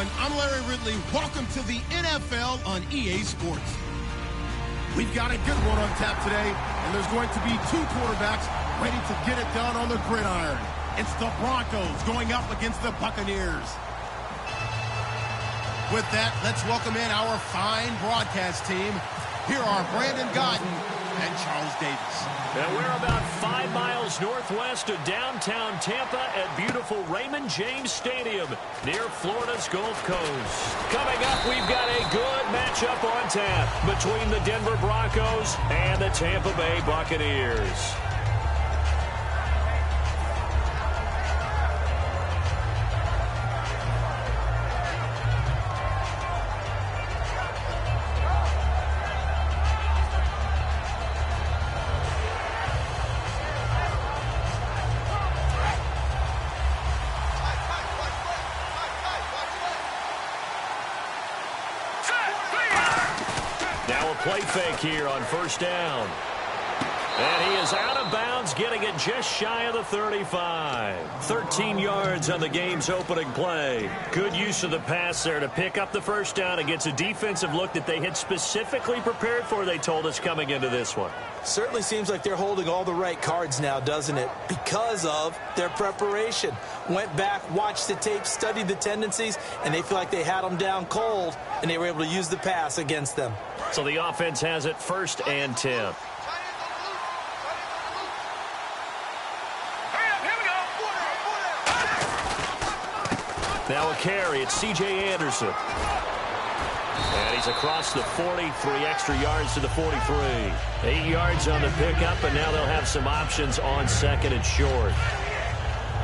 everyone. I'm Larry Ridley. Welcome to the NFL on EA Sports. We've got a good one on tap today, and there's going to be two quarterbacks ready to get it done on the gridiron. It's the Broncos going up against the Buccaneers. With that, let's welcome in our fine broadcast team. Here are Brandon Godden and Charles Davis. And we're about 5 miles northwest of downtown Tampa at beautiful Raymond James Stadium near Florida's Gulf Coast. Coming up, we've got a good matchup on tap between the Denver Broncos and the Tampa Bay Buccaneers. Play fake here on first down. And he is out of bounds, getting it just shy of the 35. 13 yards on the game's opening play. Good use of the pass there to pick up the first down against a defensive look that they had specifically prepared for, they told us, coming into this one. Certainly seems like they're holding all the right cards now, doesn't it? Because of their preparation. Went back, watched the tape, studied the tendencies, and they feel like they had them down cold, and they were able to use the pass against them. So the offense has it 1st and 10. Now a carry, it's C.J. Anderson. And he's across the 40, 3 extra yards to the 43. 8 yards on the pickup, and now they'll have some options on 2nd and short.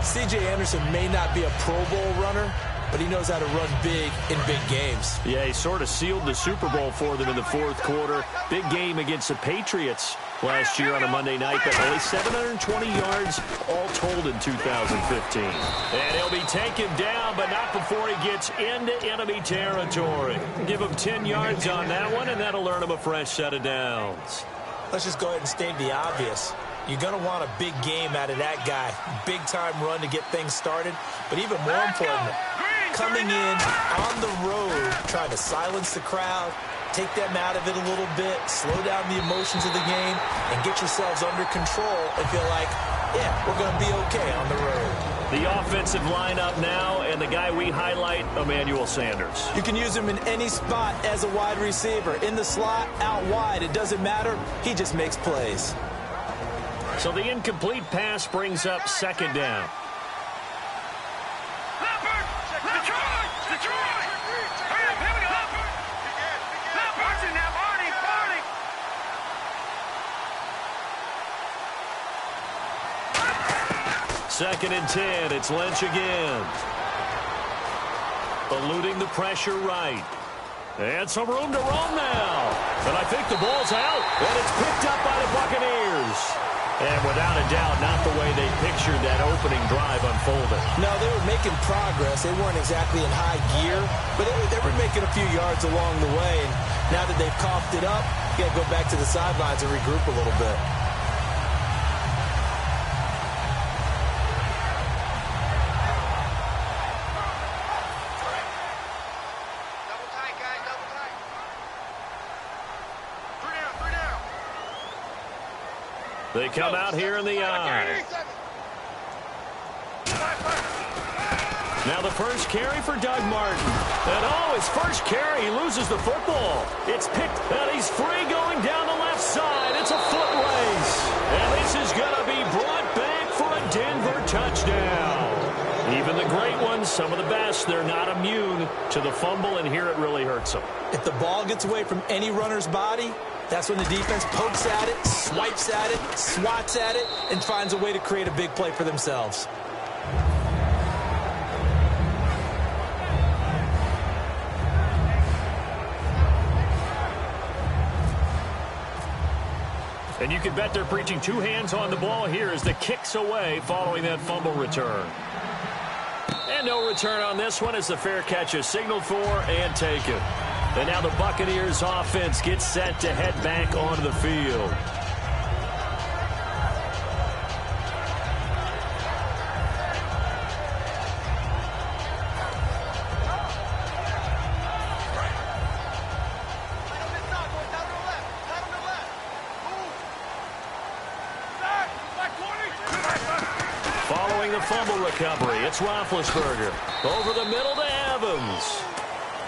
C.J. Anderson may not be a Pro Bowl runner, but he knows how to run big in big games. Yeah, he sort of sealed the Super Bowl for them in the 4th quarter. Big game against the Patriots last year on a Monday night, but only 720 yards all told in 2015. And he'll be taken down, but not before he gets into enemy territory. Give him 10 yards on that one, and that'll earn him a fresh set of downs. Let's just go ahead and state the obvious. You're going to want a big game out of that guy. Big-time run to get things started. But even more important, coming in on the road, trying to silence the crowd, take them out of it a little bit, slow down the emotions of the game, and get yourselves under control and feel like, yeah, we're going to be okay on the road. The offensive lineup now, and the guy we highlight, Emmanuel Sanders. You can use him in any spot as a wide receiver. In the slot, out wide, it doesn't matter. He just makes plays. So the incomplete pass brings up 2nd down. Second and 10, it's Lynch again. Eluding the pressure right. And some room to roam now. And I think the ball's out, and it's picked up by the Buccaneers. And without a doubt, not the way they pictured that opening drive unfolding. No, they were making progress. They weren't exactly in high gear, but they were making a few yards along the way. And now that they've coughed it up, you got to go back to the sidelines and regroup a little bit. They come out here in the eye. Now the first carry for Doug Martin. And his first carry, he loses the football. It's picked, and he's free going down the left side. It's a foot race. And this is going to be brought back for a Denver touchdown. Even the great ones, some of the best, they're not immune to the fumble, and here it really hurts them. If the ball gets away from any runner's body, that's when the defense pokes at it, swipes at it, swats at it, and finds a way to create a big play for themselves. And you can bet they're preaching 2 hands on the ball here as the kick's away following that fumble return. And no return on this one as the fair catch is signaled for and taken. And now the Buccaneers offense gets set to head back onto the field. Throwing the fumble recovery, it's Roethlisberger. Over the middle to Evans.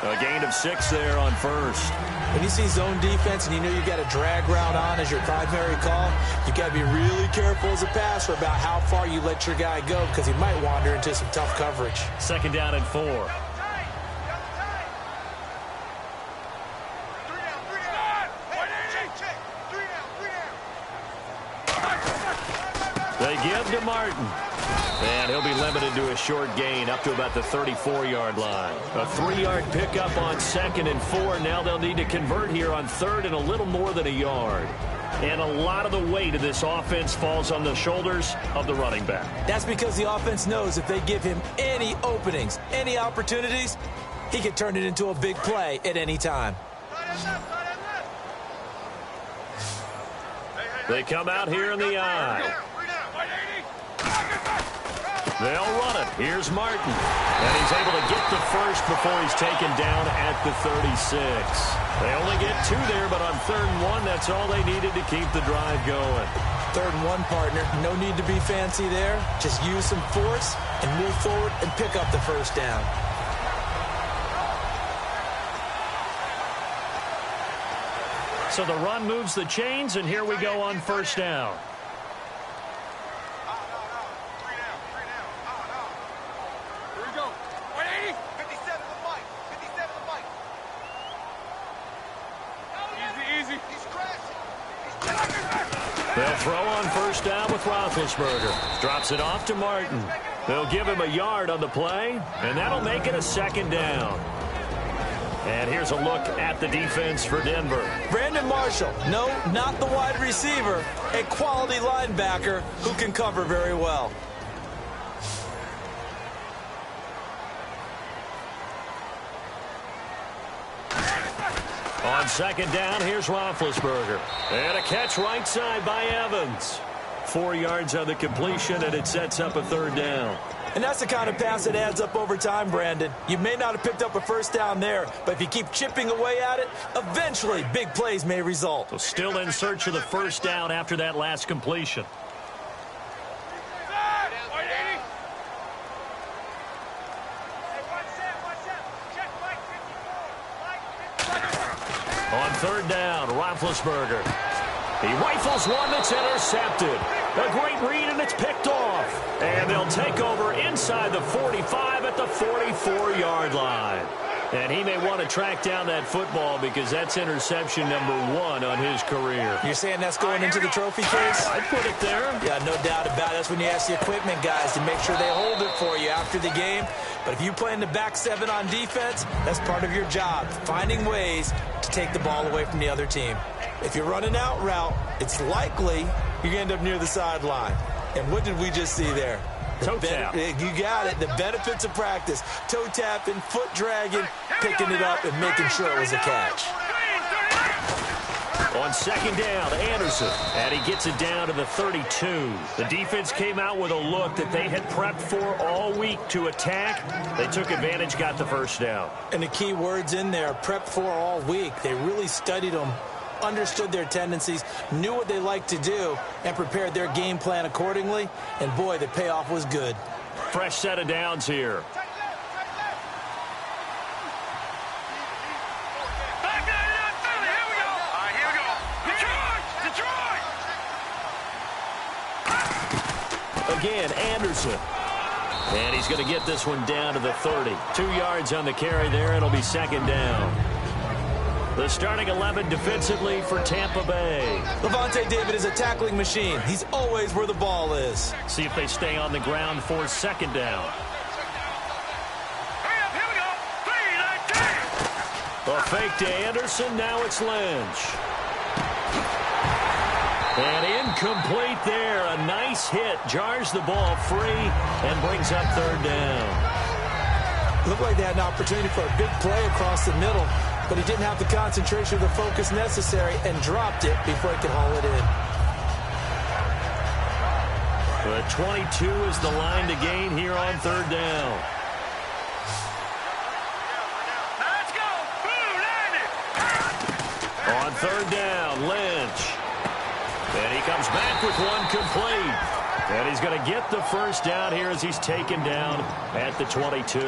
A gain of 6 there on first. When you see zone defense and you know you got a drag route on as your primary call, you got to be really careful as a passer about how far you let your guy go because he might wander into some tough coverage. 2nd down and 4. They give to Martin. And he'll be limited to a short gain up to about the 34-yard line. A 3-yard pickup on 2nd and 4. Now they'll need to convert here on 3rd and a little more than a yard. And a lot of the weight of this offense falls on the shoulders of the running back. That's because the offense knows if they give him any openings, any opportunities, he can turn it into a big play at any time. They come out here in the eye. They'll run it. Here's Martin. And he's able to get the first before he's taken down at the 36. They only get 2 there, but on 3rd and 1, that's all they needed to keep the drive going. 3rd and 1, partner. No need to be fancy there. Just use some force and move forward and pick up the first down. So the run moves the chains, and here we go on 1st down. They'll throw on 1st down with Roethlisberger. Drops it off to Martin. They'll give him a yard on the play, and that'll make it a 2nd down. And here's a look at the defense for Denver. Brandon Marshall, no, not the wide receiver, a quality linebacker who can cover very well. On 2nd down, here's Roethlisberger. And a catch right side by Evans. 4 yards on the completion, and it sets up a 3rd down. And that's the kind of pass that adds up over time, Brandon. You may not have picked up a first down there, but if you keep chipping away at it, eventually big plays may result. So still in search of the 1st down after that last completion. On 3rd down, Roethlisberger. He rifles one that's intercepted. A great read, and it's picked off. And they'll take over inside the 45 at the 44-yard line. And he may want to track down that football because that's interception number 1 on his career. You're saying that's going into the trophy case? I'd put it there. Yeah, no doubt about it. That's when you ask the equipment guys to make sure they hold it for you after the game. But if you play in the back 7 on defense, that's part of your job, finding ways to take the ball away from the other team. If you're running out route, it's likely you're going to end up near the sideline. And what did we just see there? Toe tap. You got it. The benefits of practice. Toe tapping, foot dragging, picking it up, and making sure it was a catch. On 2nd down, Anderson. And he gets it down to the 32. The defense came out with a look that they had prepped for all week to attack. They took advantage, got the 1st down. And the key words in there, prepped for all week. They really studied them, understood their tendencies, knew what they liked to do, and prepared their game plan accordingly. And, boy, the payoff was good. Fresh set of downs here. Again, Anderson. And he's going to get this one down to the 30. 2 yards on the carry there. It'll be 2nd down. The starting 11 defensively for Tampa Bay. Levante David is a tackling machine. He's always where the ball is. See if they stay on the ground for 2nd down. A fake to Anderson. Now it's Lynch. And incomplete there. A nice hit. Jars the ball free and brings up 3rd down. Looked like they had an opportunity for a big play across the middle, but he didn't have the concentration or the focus necessary and dropped it before he could haul it in. But 22 is the line to gain here on 3rd down. Let's go. On 3rd down, Lynch. And he comes back with one complete. And he's going to get the first down here as he's taken down at the 22.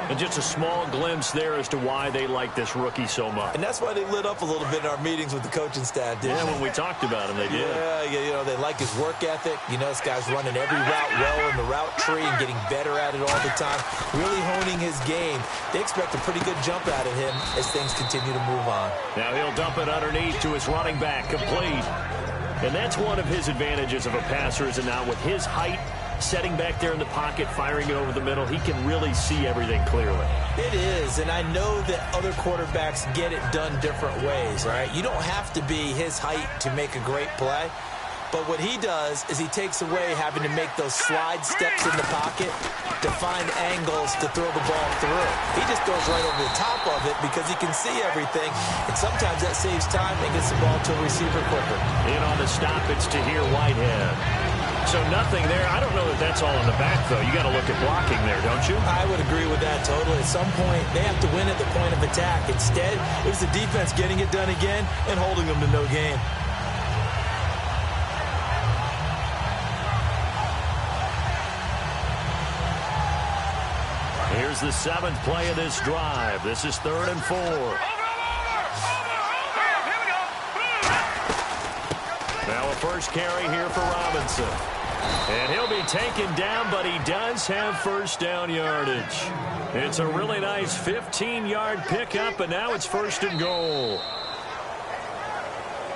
And just a small glimpse there as to why they like this rookie so much. And that's why they lit up a little bit in our meetings with the coaching staff, didn't they? When we talked about him, they did. Yeah, they like his work ethic. This guy's running every route well in the route tree and getting better at it all the time, really honing his game. They expect a pretty good jump out of him as things continue to move on. Now he'll dump it underneath to his running back, complete. And that's one of his advantages of a passer, is now with his height, setting back there in the pocket, firing it over the middle, he can really see everything clearly. It is, and I know that other quarterbacks get it done different ways, right? You don't have to be his height to make a great play. But what he does is he takes away having to make those slide steps in the pocket to find angles to throw the ball through. He just goes right over the top of it because he can see everything, and sometimes that saves time and gets the ball to a receiver quicker. In on the stop, it's Tahir Whitehead. So nothing there. I don't know that that's all in the back, though. You got to look at blocking there, don't you? I would agree with that totally. At some point, they have to win at the point of attack. Instead, it was the defense getting it done again and holding them to no gain. Here's the 7th play of this drive. This is 3rd and 4. Now a first carry here for Robinson. And he'll be taken down, but he does have first down yardage. It's a really nice 15-yard pickup, and now it's 1st and goal.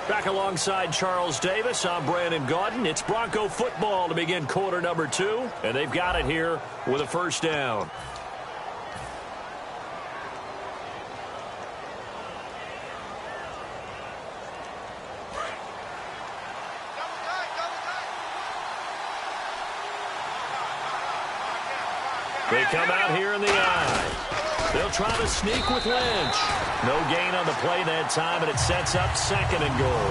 Back alongside Charles Davis, I'm Brandon Gaudin. It's Bronco football to begin quarter number 2, and they've got it here with a first down. They come out here in the eye. They'll try to sneak with Lynch. No gain on the play that time, and it sets up 2nd and goal.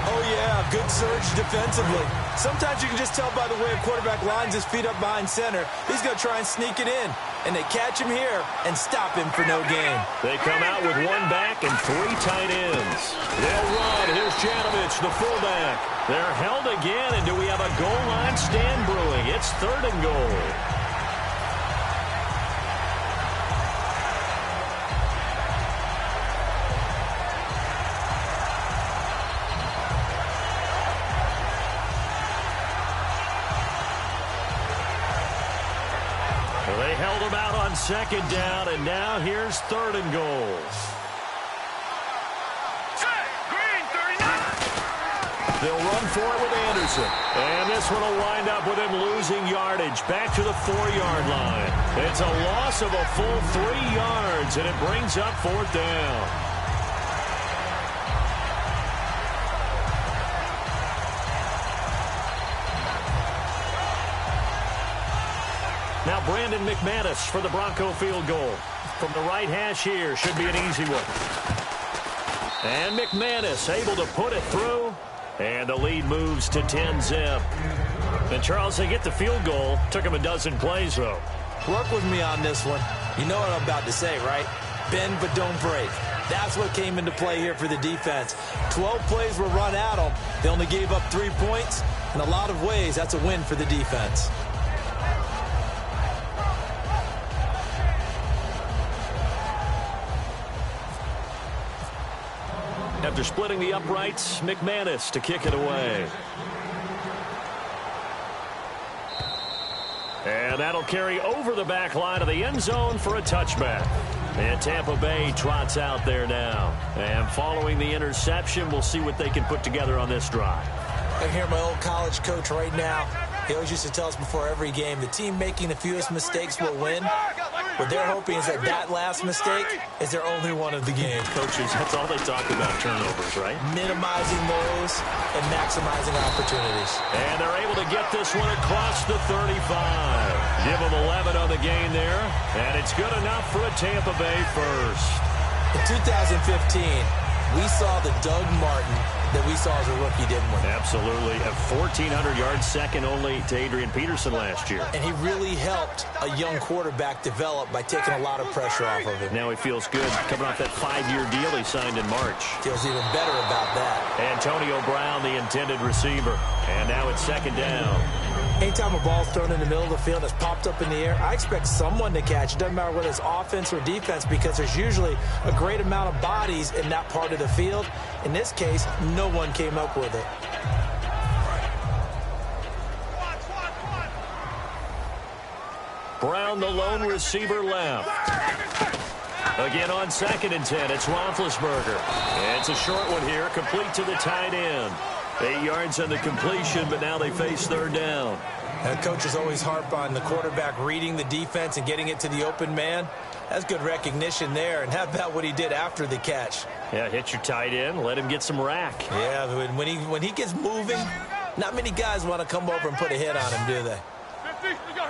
Oh, yeah, good surge defensively. Sometimes you can just tell by the way a quarterback lines his feet up behind center. He's going to try and sneak it in, and they catch him here and stop him for no gain. They come out with 1 back and 3 tight ends. They'll run. Here's Janovich, the fullback. They're held again, and do we have a goal line stand brewing? It's 3rd and goal. They held him out on 2nd down, and now here's 3rd and goal. They'll run for it with Anderson. And this one will wind up with him losing yardage back to the 4-yard line. It's a loss of a full 3 yards, and it brings up 4th down. Now Brandon McManus for the Bronco field goal. From the right hash here, should be an easy one. And McManus able to put it through. And the lead moves to 10-zip. And Charles, they get the field goal. Took him a dozen plays, though. Work with me on this one. You know what I'm about to say, right? Bend but don't break. That's what came into play here for the defense. 12 plays were run at them. They only gave up 3 points. In a lot of ways, that's a win for the defense. After splitting the uprights, McManus to kick it away. And that'll carry over the back line of the end zone for a touchback. And Tampa Bay trots out there now. And following the interception, we'll see what they can put together on this drive. I hear my old college coach right now. He always used to tell us before every game, the team making the fewest mistakes will win. What they're hoping is that that last mistake is their only one of the game. Coaches, that's all they talk about, turnovers, right? Minimizing those and maximizing opportunities. And they're able to get this one across the 35. Give them 11 on the gain there, and it's good enough for a Tampa Bay first. In 2015, we saw the Doug Martin that we saw as a rookie, didn't we? Absolutely. A 1,400-yard second only to Adrian Peterson last year. And he really helped a young quarterback develop by taking a lot of pressure off of him. Now he feels good coming off that 5-year deal he signed in March. Feels even better about that. Antonio Brown, the intended receiver. And now it's second down. Anytime a ball's thrown in the middle of the field that's popped up in the air, I expect someone to catch. It doesn't matter whether it's offense or defense, because there's usually a great amount of bodies in that part of the field. In this case, no one came up with it. Brown, the lone receiver, left. Again on 2nd and 10, it's Roethlisberger. It's a short one here, complete to the tight end. 8 yards on the completion, but now they face 3rd down. And coaches always harp on the quarterback reading the defense and getting it to the open man. That's good recognition there. And how about what he did after the catch? Yeah, hit your tight end, let him get some rack. Yeah, when he gets moving, not many guys want to come over and put a hit on him, do they? 50, here we go.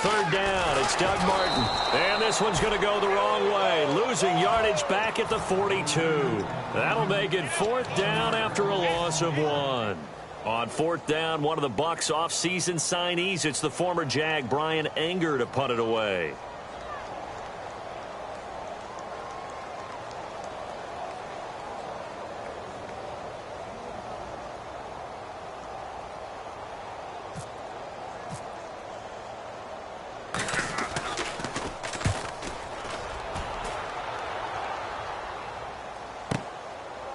3rd down, it's Doug Martin. And this one's going to go the wrong way. Losing yardage back at the 42. That'll make it 4th down after a loss of 1. On 4th down, one of the Bucs off-season signees. It's the former Jag, Brian Anger, to punt it away.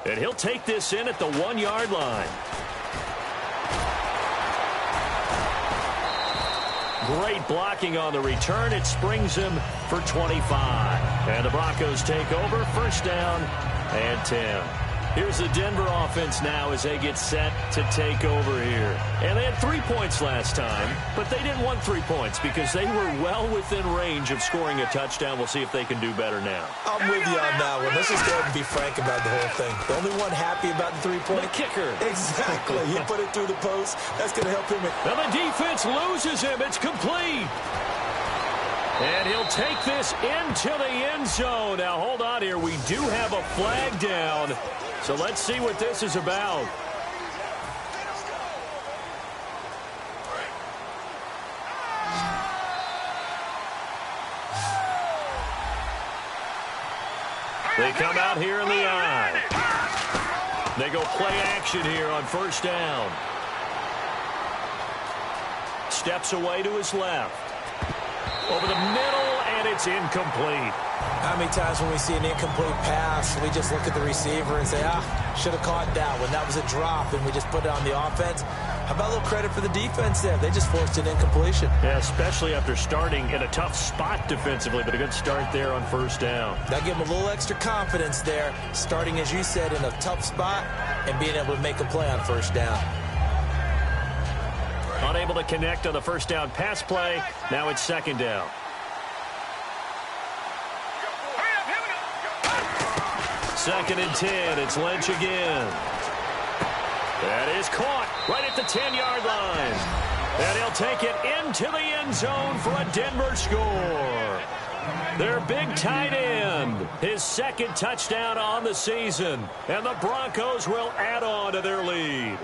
And he'll take this in at the 1-yard line. Great blocking on the return. It springs him for 25. And the Broncos take over, 1st down and 10. Here's the Denver offense now as they get set to take over here. And they had 3 points last time, but they didn't want 3 points because they were well within range of scoring a touchdown. We'll see if they can do better now. I'm with you on that one. Let's just go ahead and be frank about the whole thing. The only one happy about the 3-point? The kicker. Exactly. He put it through the post. That's going to help him. Now the defense loses him. It's complete. And he'll take this into the end zone. Now, hold on here. We do have a flag down. So let's see what this is about. They come out here in the eye. They go play action here on 1st down. Steps away to his left. Over the middle, and it's incomplete. How many times when we see an incomplete pass, we just look at the receiver and say, should have caught that one. That was a drop, and we just put it on the offense. How about a little credit for the defense there? They just forced an incompletion. Yeah, especially after starting in a tough spot defensively, but a good start there on 1st down. That gave them a little extra confidence there, starting, as you said, in a tough spot and being able to make a play on 1st down. Unable to connect on the 1st down pass play. Now it's 2nd down. Second and 10. It's Lynch again. That is caught right at the 10-yard line. And he'll take it into the end zone for a Denver score. Their big tight end, his 2nd touchdown on the season. And the Broncos will add on to their lead.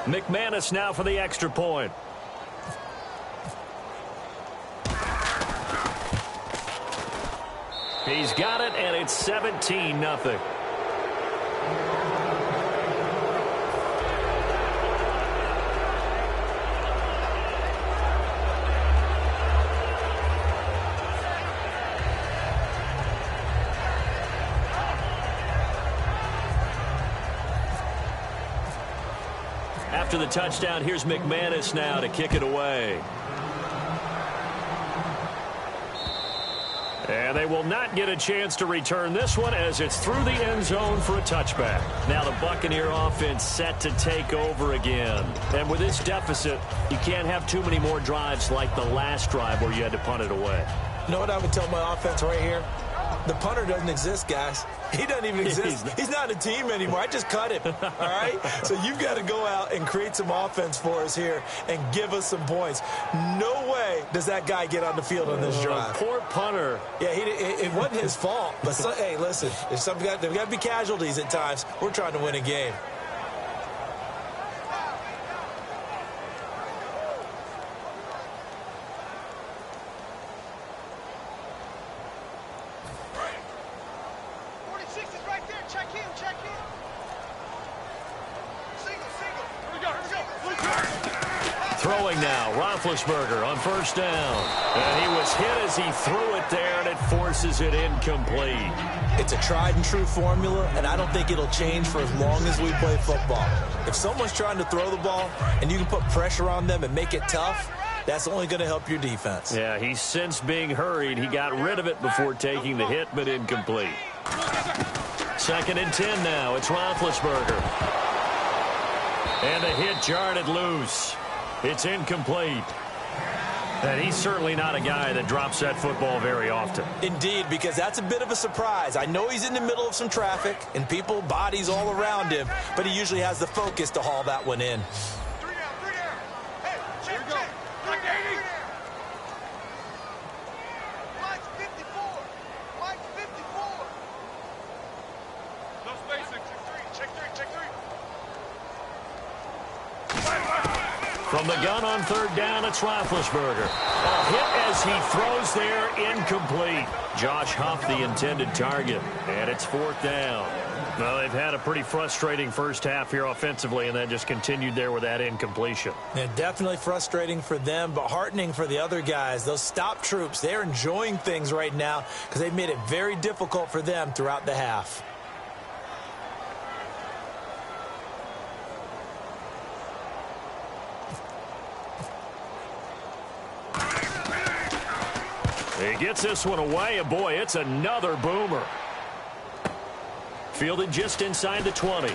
McManus now for the extra point. He's got it, and it's 17-0. After the touchdown, here's McManus now to kick it away. And they will not get a chance to return this one as it's through the end zone for a touchback. Now the Buccaneer offense set to take over again. And with this deficit, you can't have too many more drives like the last drive where you had to punt it away. You know what I would tell my offense right here? The punter doesn't exist, guys. He doesn't even exist. He's not a team anymore. I just cut him, all right? So you've got to go out and create some offense for us here and give us some points. No way does that guy get on the field on this drive. Poor punter. Yeah, it wasn't his fault. But, hey, listen, there's got to be casualties at times. We're trying to win a game. Throwing now, Roethlisberger on first down. And he was hit as he threw it there, and it forces it incomplete. It's a tried-and-true formula, and I don't think it'll change for as long as we play football. If someone's trying to throw the ball and you can put pressure on them and make it tough, that's only going to help your defense. Yeah, he's since being hurried. He got rid of it before taking the hit, but incomplete. 2nd and 10 now. It's Roethlisberger. And a hit jarred it loose. It's incomplete. And he's certainly not a guy that drops that football very often. Indeed, because that's a bit of a surprise. I know he's in the middle of some traffic and people, bodies all around him, but he usually has the focus to haul that one in. From the gun on 3rd down, it's Roethlisberger. A hit as he throws there, incomplete. Josh Huff, the intended target, and it's 4th down. Well, they've had a pretty frustrating first half here offensively, and then just continued there with that incompletion. Yeah, definitely frustrating for them, but heartening for the other guys. Those stop troops, they're enjoying things right now because they've made it very difficult for them throughout the half. He gets this one away, and boy, it's another boomer. Fielded just inside the 20.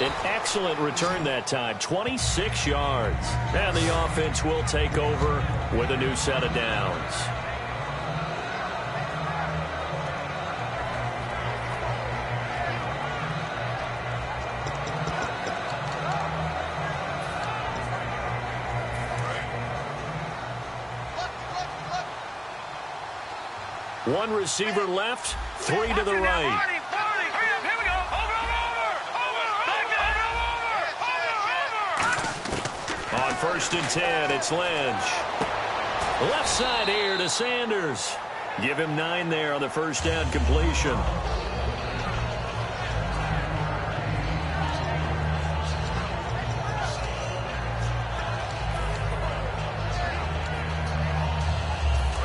An excellent return that time, 26 yards. And the offense will take over with a new set of downs. One receiver left, 3 to the right. On 1st and 10, it's Lynch. Left side here to Sanders. Give him 9 there on the first down completion.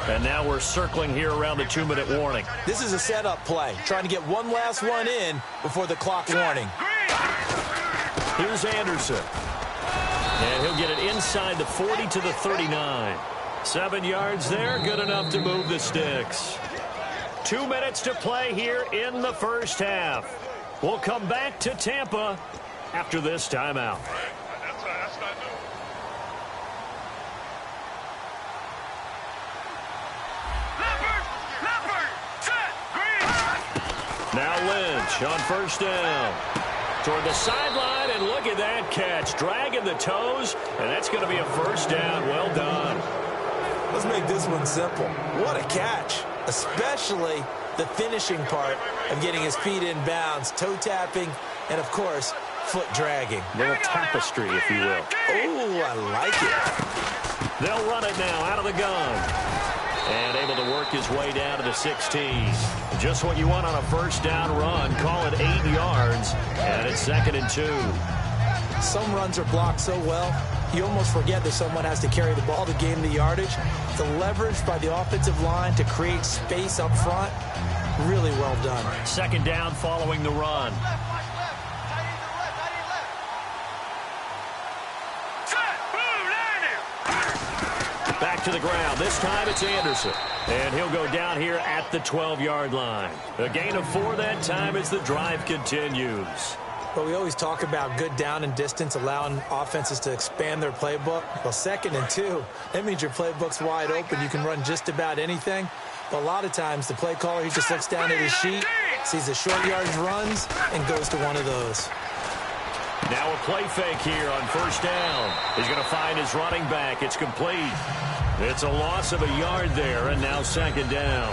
And now we're circling here around the 2-minute warning. This is a setup play, trying to get one last one in before the clock warning. Here's Anderson. And he'll get it inside the 40 to the 39. 7 yards there, good enough to move the sticks. 2 minutes to play here in the first half. We'll come back to Tampa after this timeout. Now Lynch on first down. Toward the sideline, and look at that catch. Dragging the toes, and that's going to be a first down. Well done. Let's make this one simple. What a catch, especially the finishing part of getting his feet in bounds, toe tapping, and, of course, foot dragging. A little tapestry, if you will. Oh, I like it. They'll run it now out of the gun. And able to work his way down to the 16. Just what you want on a first down run. Call it 8 yards. And it's 2nd and 2. Some runs are blocked so well, you almost forget that someone has to carry the ball to gain the yardage. The leverage by the offensive line to create space up front, really well done. 2nd down following the run. Back to the ground. This time it's Anderson. And he'll go down here at the 12-yard line. A gain of 4 that time as the drive continues. Well, we always talk about good down and distance, allowing offenses to expand their playbook. Well, 2nd and 2, that means your playbook's wide open. You can run just about anything. But a lot of times, the play caller, he just looks down at his sheet, sees the short yardage runs, and goes to one of those. Now a play fake here on 1st down. He's going to find his running back. It's complete. It's a loss of a yard there, and now 2nd down.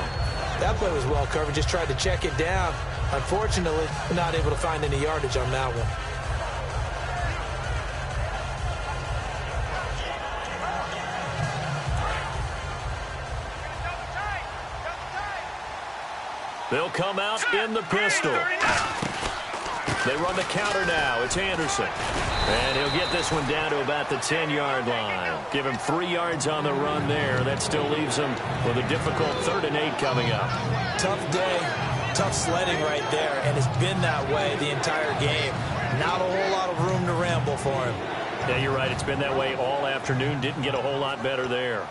That play was well covered. Just tried to check it down. Unfortunately, not able to find any yardage on that one. They'll come out in the pistol. They run the counter now. It's Anderson. And he'll get this one down to about the 10-yard line. Give him 3 yards on the run there. That still leaves him with a difficult 3rd and 8 coming up. Tough day, tough sledding right there, and it's been that way the entire game. Not a whole lot of room to ramble for him. Yeah, you're right. It's been that way all afternoon. Didn't get a whole lot better there.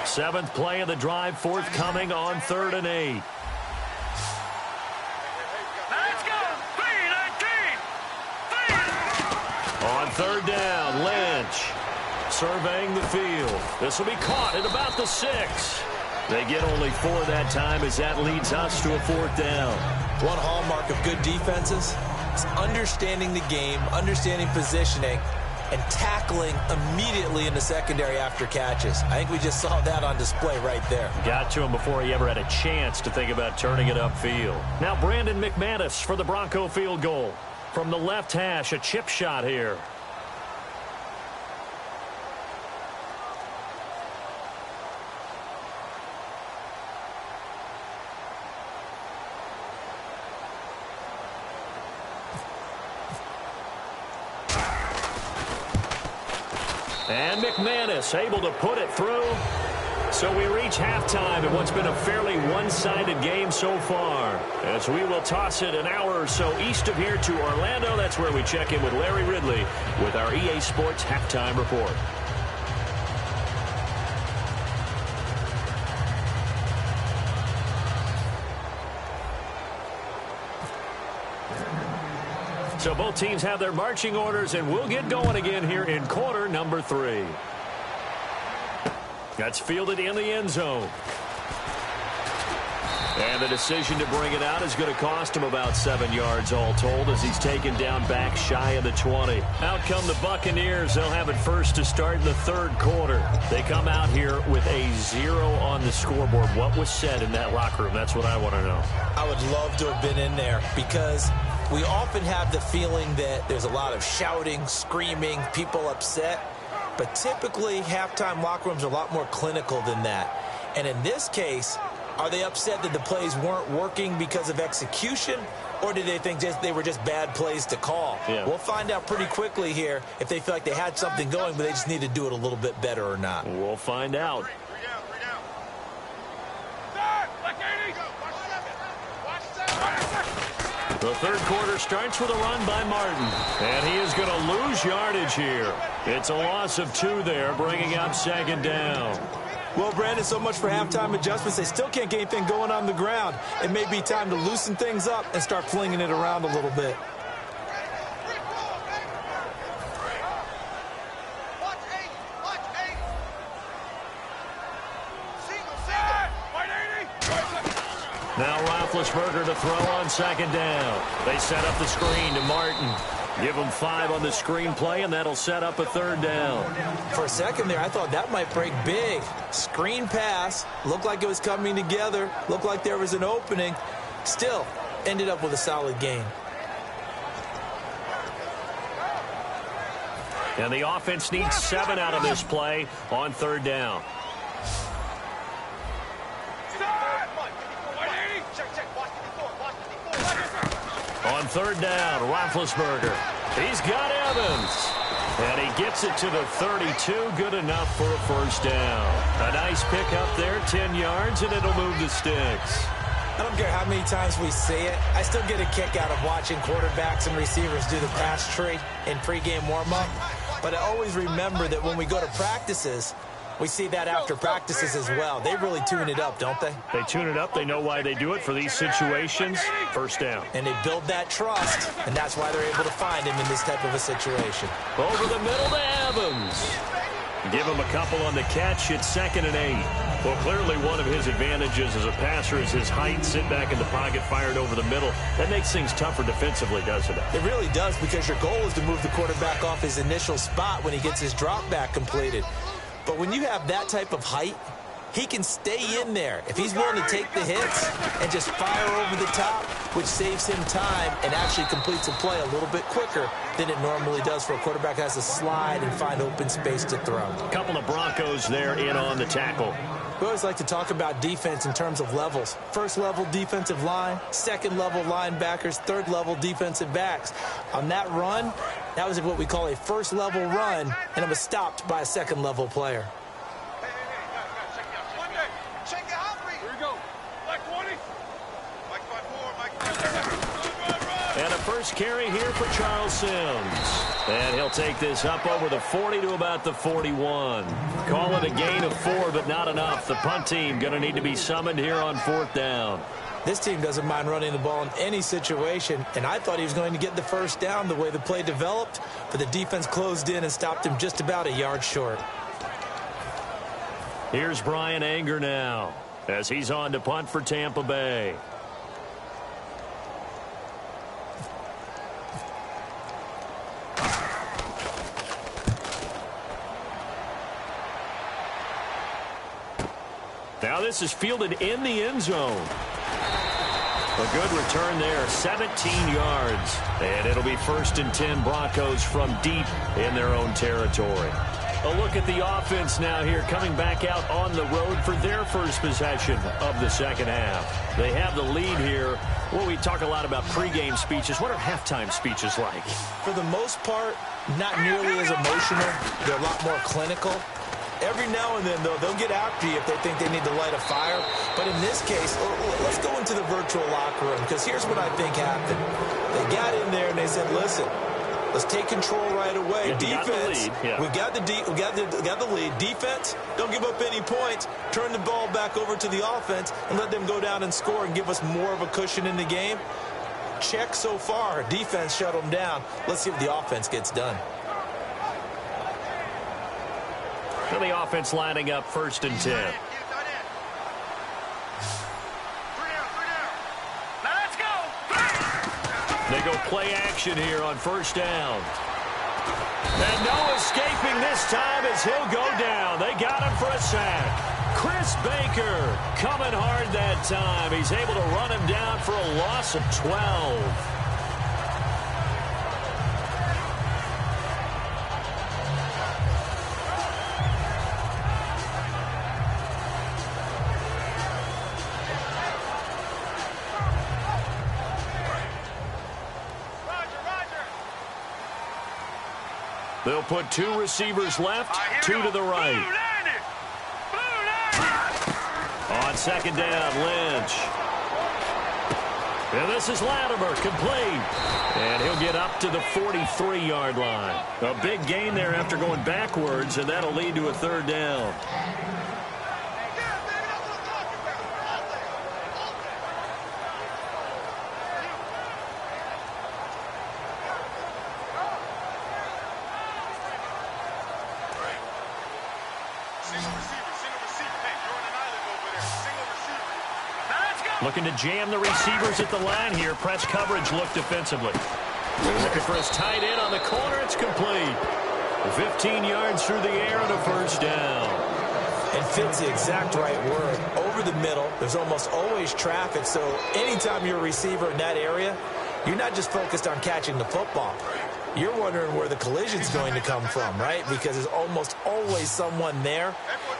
Seventh play of the drive, forthcoming on 3rd and 8. Let's go. 3-19. On 3rd down, Lynch surveying the field. This will be caught at about the 6. They get only 4 that time as that leads us to a 4th down. One hallmark of good defenses is understanding the game, understanding positioning, and tackling immediately in the secondary after catches. I think we just saw that on display right there. Got to him before he ever had a chance to think about turning it upfield. Now Brandon McManus for the Bronco field goal. From the left hash, a chip shot here. And McManus able to put it through. So we reach halftime in what's been a fairly one-sided game so far. As we will toss it an hour or so east of here to Orlando. That's where we check in with Larry Ridley with our EA Sports Halftime Report. So both teams have their marching orders, and we'll get going again here in quarter number 3. That's fielded in the end zone. And the decision to bring it out is going to cost him about 7 yards all told as he's taken down back shy of the 20. Out come the Buccaneers. They'll have it first to start in the 3rd quarter. They come out here with a 0 on the scoreboard. What was said in that locker room? That's what I want to know. I would love to have been in there because we often have the feeling that there's a lot of shouting, screaming, people upset. But typically, halftime locker rooms are a lot more clinical than that. And in this case, are they upset that the plays weren't working because of execution, or did they think they were just bad plays to call? Yeah. We'll find out pretty quickly here if they feel like they had something going, but they just need to do it a little bit better or not. We'll find out. The 3rd quarter starts with a run by Martin, and he is going to lose yardage here. It's a loss of 2 there, bringing up 2nd down. Well, Brandon, so much for halftime adjustments. They still can't get anything going on the ground. It may be time to loosen things up and start flinging it around a little bit. Now Roethlisberger to throw on 2nd down. They set up the screen to Martin. Give him 5 on the screen play, and that'll set up a 3rd down. For a second there, I thought that might break big. Screen pass. Looked like it was coming together. Looked like there was an opening. Still, ended up with a solid gain. And the offense needs 7 out of this play on 3rd down. On 3rd down, Roethlisberger. He's got Evans. And he gets it to the 32. Good enough for a 1st down. A nice pickup there, 10 yards, and it'll move the sticks. I don't care how many times we see it. I still get a kick out of watching quarterbacks and receivers do the pass tree in pregame warm-up. But I always remember that when we go to practices, we see that after practices as well. They really tune it up, don't they? They tune it up. They know why they do it for these situations. First down. And they build that trust, and that's why they're able to find him in this type of a situation. Over the middle to Evans. Give him a couple on the catch. It's 2nd and 8. Well, clearly one of his advantages as a passer is his height. Sit back in the pocket, fired over the middle. That makes things tougher defensively, doesn't it? It really does, because your goal is to move the quarterback off his initial spot when he gets his drop back completed. But when you have that type of height, he can stay in there if he's willing to take the hits and just fire over the top, which saves him time and actually completes a play a little bit quicker than it normally does for a quarterback that has to slide and find open space to throw. A couple of Broncos there in on the tackle. We always like to talk about defense in terms of levels. First level defensive line, second level linebackers, third level defensive backs. On that run, that was what we call a first level run, and it was stopped by a second level player. And a first carry here for Charles Sims. And he'll take this up over the 40 to about the 41. Call it a gain of 4, but not enough. The punt team going to need to be summoned here on 4th down. This team doesn't mind running the ball in any situation, and I thought he was going to get the first down the way the play developed, but the defense closed in and stopped him just about a yard short. Here's Brian Anger now as he's on to punt for Tampa Bay. Now this is fielded in the end zone. A good return there, 17 yards. And it'll be 1st and 10 Broncos from deep in their own territory. A look at the offense now here, coming back out on the road for their first possession of the second half. They have the lead here. Well, we talk a lot about pregame speeches. What are halftime speeches like? For the most part, not nearly as emotional. They're a lot more clinical. Every now and then, though, they'll get after you if they think they need to light a fire. But in this case, let's go into the virtual locker room, because here's what I think happened. They got in there and they said, listen, let's take control right away. Defense, we got the lead. Defense, don't give up any points. Turn the ball back over to the offense and let them go down and score and give us more of a cushion in the game. Check so far. Defense shut them down. Let's see if the offense gets done. So the offense lining up 1st and 10. Let's go. They go play action here on 1st down. And no escaping this time as he'll go down. They got him for a sack. Chris Baker coming hard that time. He's able to run him down for a loss of 12. They'll put 2 receivers left, 2 to the right. On 2nd down, Lynch. And this is Latimer, complete. And he'll get up to the 43-yard line. A big gain there after going backwards, and that'll lead to a 3rd down. Looking to jam the receivers at the line here. Press coverage look defensively. Looking for his tight end on the corner. It's complete. 15 yards through the air and a 1st down. And fits the exact right word. Over the middle, there's almost always traffic. So anytime you're a receiver in that area, you're not just focused on catching the football. You're wondering where the collision's going to come from, right? Because there's almost always someone there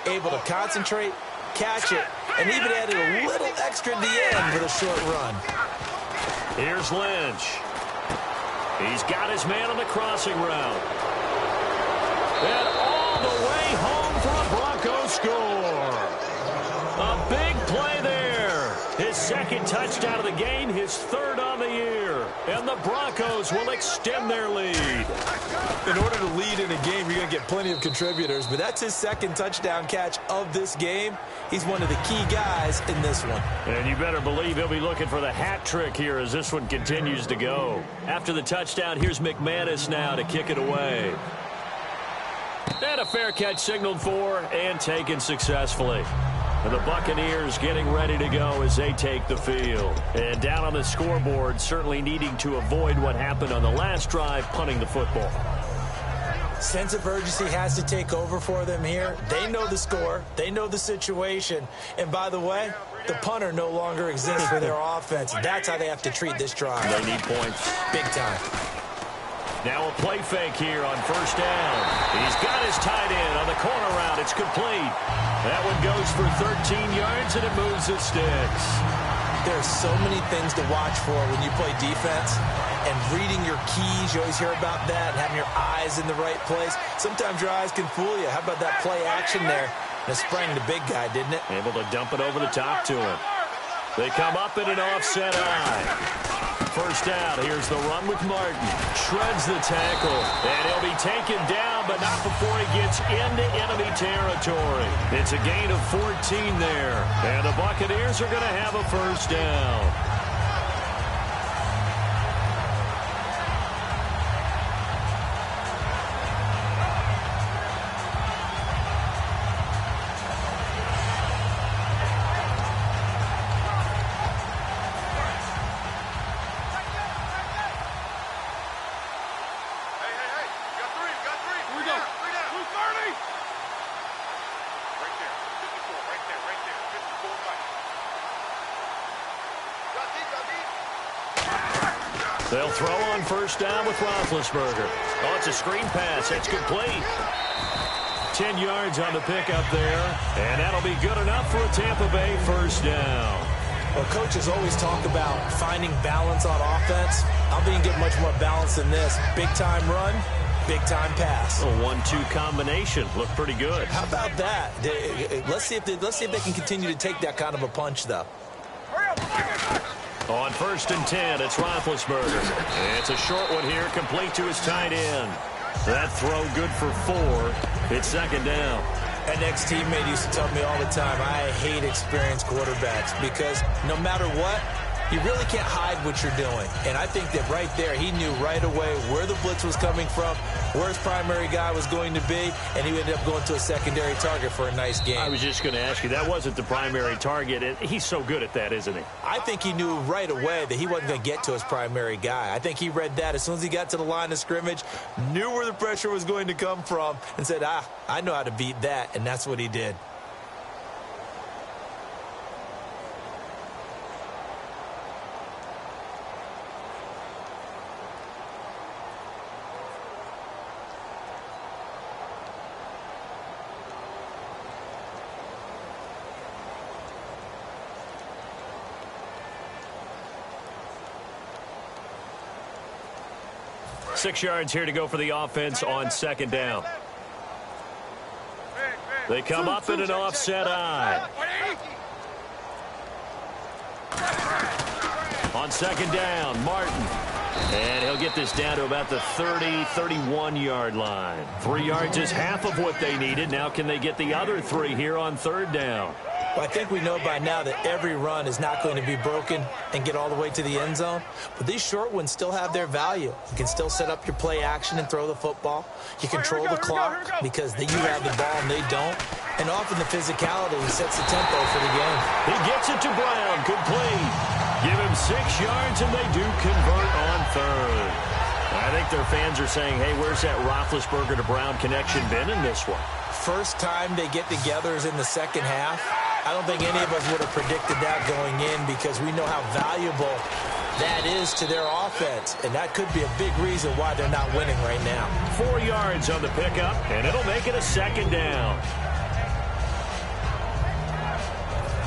able to concentrate, catch it, and even added a little extra at the end with a short run. Here's Lynch. He's got his man on the crossing route. And all the way home for a Bronco score. A big play there. His second second touchdown of the game, his third on the year. And the Broncos will extend their lead. In order to lead in a game, you're going to get plenty of contributors, but that's his second touchdown catch of this game. He's one of the key guys in this one. And you better believe he'll be looking for the hat trick here as this one continues to go. After the touchdown, here's McManus now to kick it away. And a fair catch signaled for and taken successfully. And the Buccaneers getting ready to go as they take the field. And down on the scoreboard, certainly needing to avoid what happened on the last drive, punting the football. Sense of urgency has to take over for them here. They know the score. They know the situation. And by the way, the punter no longer exists for their offense. That's how they have to treat this drive. They need points. Big time. Now a play fake here on first down. He's got his tight end on the corner route. It's complete. That one goes for 13 yards, and it moves the sticks. There's so many things to watch for when you play defense. And reading your keys, you always hear about that, and having your eyes in the right place. Sometimes your eyes can fool you. How about that play action there? And it sprang the big guy, didn't it? Able to dump it over the top to him. They come up in an offset eye. First down, here's the run with Martin. Shreds the tackle, and he'll be taken down, but not before he gets into enemy territory. It's a gain of 14 there, and the Buccaneers are going to have a first down. They'll throw on first down with Roethlisberger. Oh, it's a screen pass. It's complete. 10 yards on the pickup there, and that'll be good enough for a Tampa Bay first down. Well, coaches always talk about finding balance on offense. I don't think you can get much more balance than this. Big-time run, big-time pass. A 1-2 combination. Looked pretty good. How about that? Let's see if they can continue to take that kind of a punch, though. On first and 10, it's Roethlisberger. It's a short one here, complete to his tight end. That throw good for 4. It's second down. An ex-teammate used to tell me all the time, I hate experienced quarterbacks because no matter what, you really can't hide what you're doing. And I think that right there, he knew right away where the blitz was coming from, where his primary guy was going to be, and he ended up going to a secondary target for a nice game. I was just going to ask you, that wasn't the primary target. He's so good at that, isn't he? I think he knew right away that he wasn't going to get to his primary guy. I think he read that as soon as he got to the line of scrimmage, knew where the pressure was going to come from, and said, I know how to beat that, and that's what he did. Six yards here to go for the offense on second down. They come up in an offset eye. On second down, Martin. And he'll get this down to about the 30, 31-yard line. 3 yards is half of what they needed. Now can they get the other 3 here on third down? Well, I think we know by now that every run is not going to be broken and get all the way to the end zone. But these short ones still have their value. You can still set up your play action and throw the football. You control the clock because you have the ball and they don't. And often the physicality sets the tempo for the game. He gets it to Brown, complete. Give him 6 yards, and they do convert on third. I think their fans are saying, hey, where's that Roethlisberger to Brown connection been in this one? First time they get together is in the second half. I don't think any of us would have predicted that going in because we know how valuable that is to their offense. And that could be a big reason why they're not winning right now. 4 yards on the pickup, and it'll make it a second down.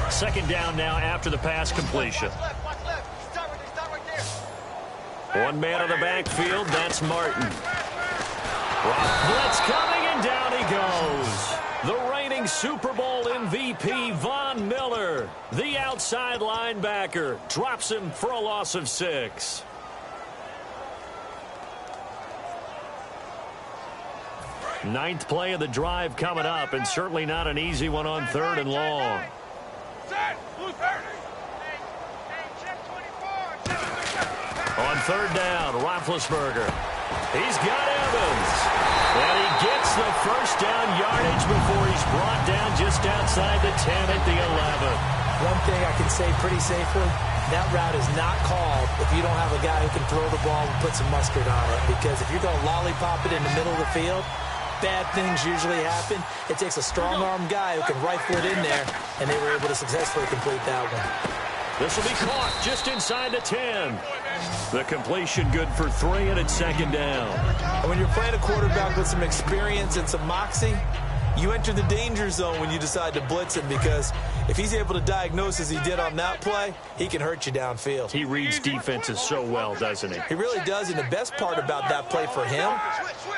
Second down now after the pass completion. One man on the backfield, that's Martin. Blitz coming, and down he goes. The reigning Super Bowl MVP, Von Miller. the outside linebacker, drops him for a loss of 6. Ninth play of the drive coming up, and certainly not an easy one on 3rd and long. On 3rd down, Roethlisberger. He's got Evans. And he gets the first down yardage before he's brought down just outside the 10 at the 11. One thing I can say pretty safely, that route is not called if you don't have a guy who can throw the ball and put some mustard on it. Because if you're going to lollipop it in the middle of the field, bad things usually happen. It takes a strong-arm guy who can rifle it in there, and they were able to successfully complete that one. This will be caught just inside the 10. The completion good for 3, and it's 2nd down. And when you're playing a quarterback with some experience and some moxie, you enter the danger zone when you decide to blitz him, because if he's able to diagnose as he did on that play, he can hurt you downfield. He reads defenses so well, doesn't he? He really does, and the best part about that play for him,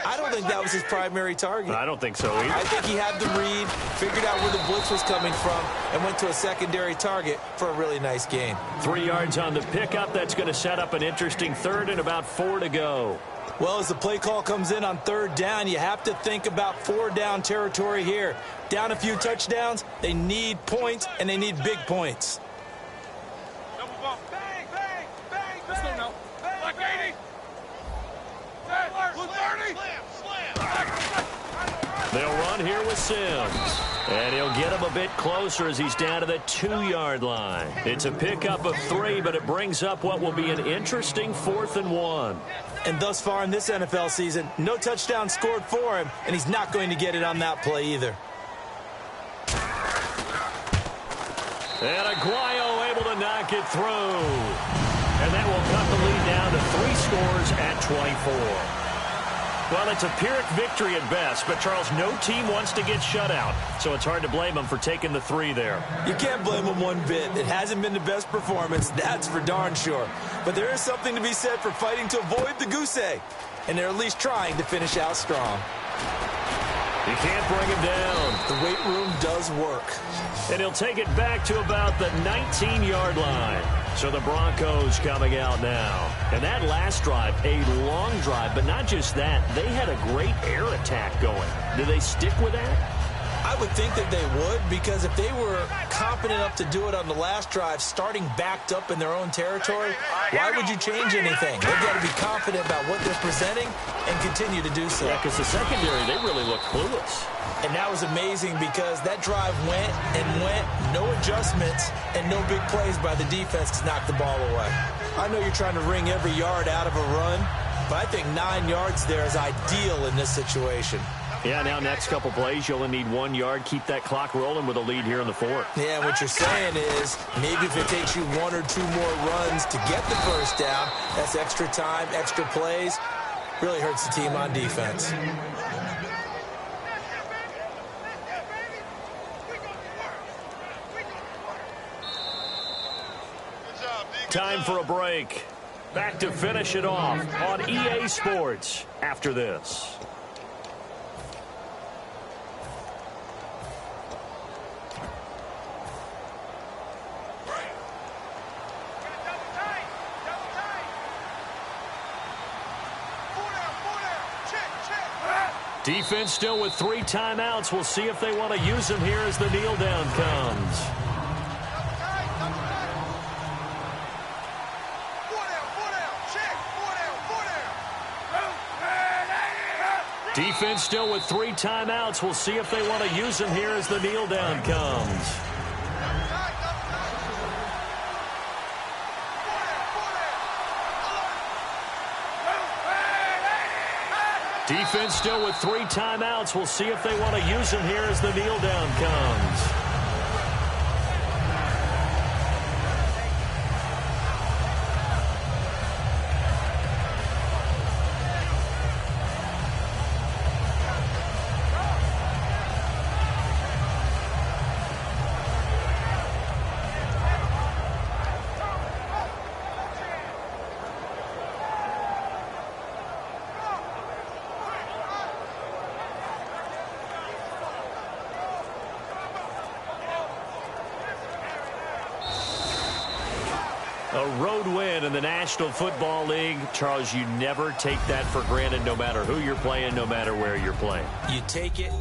I don't think that was his primary target. I don't think so either. I think he had the read, figured out where the blitz was coming from, and went to a secondary target for a really nice gain. 3 yards on the pickup. That's going to set up an interesting 3rd and about 4 to go. Well, as the play call comes in on 3rd down, you have to think about 4-down territory here. Down a few touchdowns, they need points, and they need big points. Double bump. Bang, bang, bang, let's go now. Black 80. Blue 30. They'll run here with Sims. And he'll get him a bit closer as he's down to the 2-yard line. It's a pickup of 3, but it brings up what will be an interesting 4th and 1. And thus far in this NFL season, no touchdown scored for him, and he's not going to get it on that play either. And Aguayo able to knock it through. And that will cut the lead down to 3 scores at 24. Well, it's a Pyrrhic victory at best, but, Charles, no team wants to get shut out, so it's hard to blame them for taking the 3 there. You can't blame them one bit. It hasn't been the best performance, that's for darn sure. But there is something to be said for fighting to avoid the goose egg, and they're at least trying to finish out strong. You can't bring him down. The weight room does work. And he'll take it back to about the 19-yard line. So the Broncos coming out now. And that last drive, a long drive, but not just that. They had a great air attack going. Do they stick with that? I would think that they would, because if they were confident enough to do it on the last drive, starting backed up in their own territory, why would you change anything? They've got to be confident about what they're presenting and continue to do so. Yeah, because the secondary, they really look clueless. And that was amazing because that drive went and went, no adjustments, and no big plays by the defense to knock the ball away. I know you're trying to wring every yard out of a run, but I think 9 yards there is ideal in this situation. Yeah, now next couple plays, you only need 1 yard. Keep that clock rolling with a lead here in the 4th. Yeah, what you're saying is maybe if it takes you 1 or 2 more runs to get the first down, that's extra time, extra plays, really hurts the team on defense. Time for a break. Back to finish it off on EA Sports after this. Defense still with 3 timeouts. We'll see if they want to use them here as the kneel down comes. Defense still with 3 timeouts. We'll see if they want to use them here as the kneel down comes. Defense still with 3 timeouts. We'll see if they want to use them here as the kneel down comes. A road win in the National Football League. Charles, you never take that for granted no matter who you're playing, no matter where you're playing. You take it.